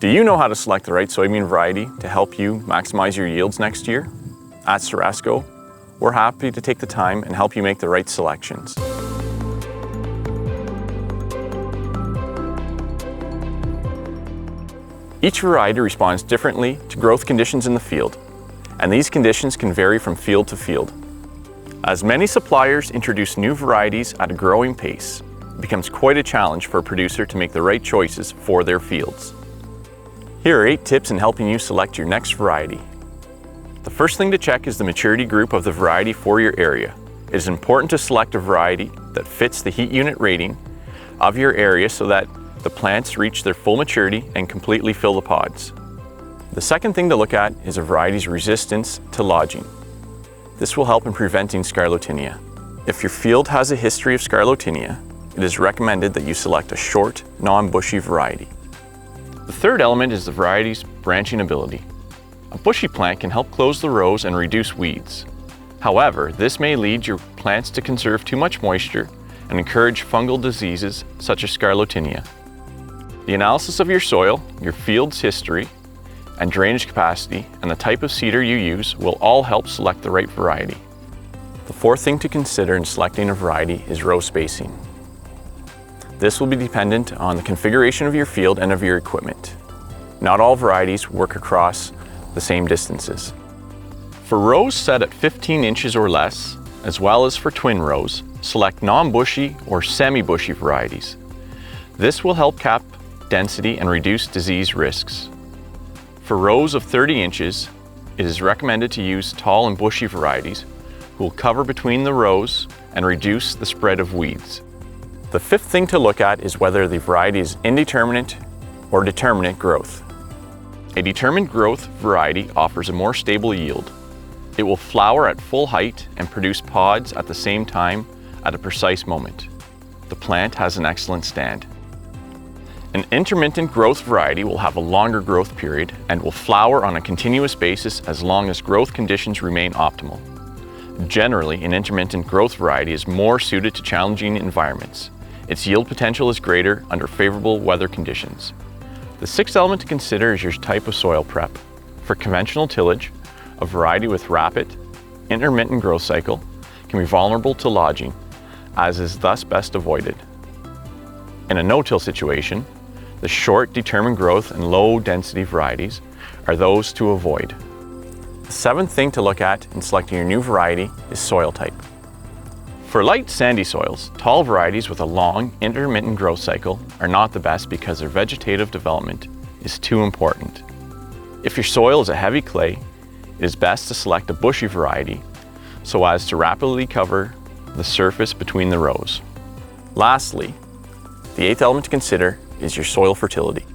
Do you know how to select the right soybean variety to help you maximize your yields next year? At Ceresco, we're happy to take the time and help you make the right selections. Each variety responds differently to growth conditions in the field, and these conditions can vary from field to field. As many suppliers introduce new varieties at a growing pace, it becomes quite a challenge for a producer to make the right choices for their fields. Here are 8 tips in helping you select your next variety. The first thing to check is the maturity group of the variety for your area. It is important to select a variety that fits the heat unit rating of your area so that the plants reach their full maturity and completely fill the pods. The second thing to look at is a variety's resistance to lodging. This will help in preventing scarlatina. If your field has a history of scarlatina, it is recommended that you select a short, non-bushy variety. The third element is the variety's branching ability. A bushy plant can help close the rows and reduce weeds. However, this may lead your plants to conserve too much moisture and encourage fungal diseases such as scarlatina. The analysis of your soil, your field's history, and drainage capacity, and the type of seeder you use will all help select the right variety. The fourth thing to consider in selecting a variety is row spacing. This will be dependent on the configuration of your field and of your equipment. Not all varieties work across the same distances. For rows set at 15 inches or less, as well as for twin rows, select non-bushy or semi-bushy varieties. This will help cap density and reduce disease risks. For rows of 30 inches, it is recommended to use tall and bushy varieties who will cover between the rows and reduce the spread of weeds. The fifth thing to look at is whether the variety is indeterminate or determinate growth. A determined growth variety offers a more stable yield. It will flower at full height and produce pods at the same time at a precise moment. The plant has an excellent stand. An intermittent growth variety will have a longer growth period and will flower on a continuous basis as long as growth conditions remain optimal. Generally, an intermittent growth variety is more suited to challenging environments. Its yield potential is greater under favorable weather conditions. The sixth element to consider is your type of soil prep. For conventional tillage, a variety with rapid, intermittent growth cycle can be vulnerable to lodging, as is thus best avoided. In a no-till situation, the short, determined growth and low-density varieties are those to avoid. The seventh thing to look at in selecting your new variety is soil type. For light, sandy soils, tall varieties with a long, intermittent growth cycle are not the best because their vegetative development is too important. If your soil is a heavy clay, it is best to select a bushy variety so as to rapidly cover the surface between the rows. Lastly, the eighth element to consider is your soil fertility.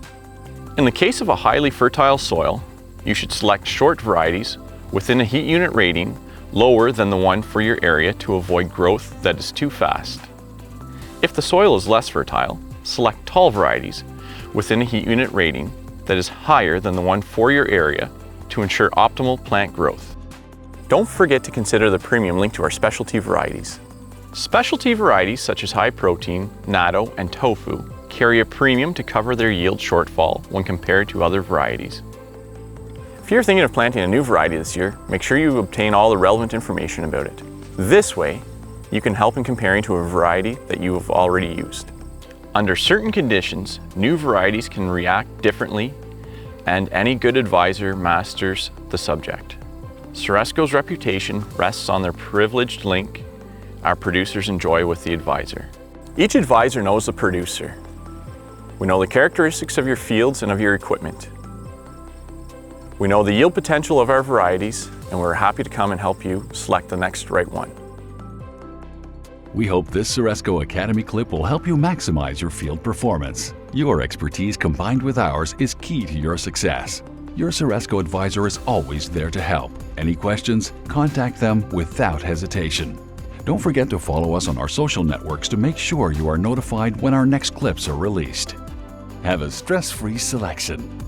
In the case of a highly fertile soil, you should select short varieties within a heat unit rating lower than the one for your area to avoid growth that is too fast. If the soil is less fertile, select tall varieties within a heat unit rating that is higher than the one for your area to ensure optimal plant growth. Don't forget to consider the premium linked to our specialty varieties. Specialty varieties such as high protein, natto, and tofu carry a premium to cover their yield shortfall when compared to other varieties. If you're thinking of planting a new variety this year, make sure you obtain all the relevant information about it. This way, you can help in comparing to a variety that you have already used. Under certain conditions, new varieties can react differently, and any good advisor masters the subject. Ceresco's reputation rests on their privileged link our producers enjoy with the advisor. Each advisor knows the producer. We know the characteristics of your fields and of your equipment. We know the yield potential of our varieties, and we're happy to come and help you select the next right one. We hope this Ceresco Academy clip will help you maximize your field performance. Your expertise combined with ours is key to your success. Your Ceresco advisor is always there to help. Any questions? Contact them without hesitation. Don't forget to follow us on our social networks to make sure you are notified when our next clips are released. Have a stress-free selection.